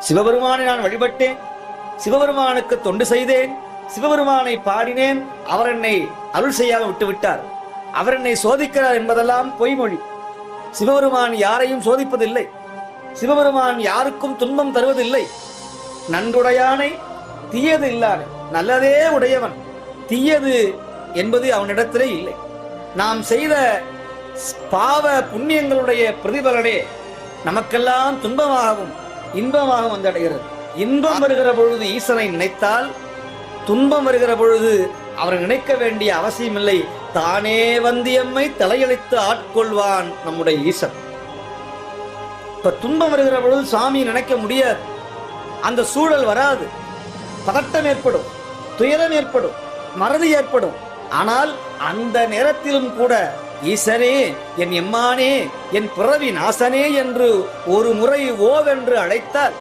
சிவபெருமானை நான் வழிபட்டேன், சிவபெருமானுக்கு தொண்டு செய்தேன், சிவபெருமானை பாடினேன், அவர் என்னை அருள் செய்யாமல் விட்டுவிட்டார், அவர் என்னை சோதிக்கிறார் என்பதெல்லாம் பொய்மொழி. சிவபெருமான் யாரையும் சோதிப்பதில்லை, சிவபெருமான் யாருக்கும் துன்பம் தருவதில்லை. நன்றுடையானை தீயது இல்லாத நல்லதே உடையவன், தீயது என்பது அவனிடத்திலே இல்லை. நாம் செய்த பாவ புண்ணியங்களுடைய பிரதிபலனே நமக்கெல்லாம் துன்பமாகவும் இன்பமாகவும் வந்தடைகிறது. இன்பம் வருகிற பொழுது ஈசனை நினைத்தால், துன்பம் வருகிற பொழுது அவரை நினைக்க வேண்டிய அவசியம் இல்லை. தானே வந்தியம்மை தலையளித்து ஆட்கொள்வான் நம்முடைய ஈசன். இப்ப துன்பம் வருகிற பொழுது சாமி நினைக்க முடியாது, அந்த சூழல் வராது. பதட்டம் ஏற்படும், துயரம் ஏற்படும், மறதி ஏற்படும். ஆனால் அந்த நேரத்திலும் கூட ஈசனே, என் எம்மானே, என் பிறவி நாசனே என்று ஒரு முறை ஓவென்று அழைத்தால்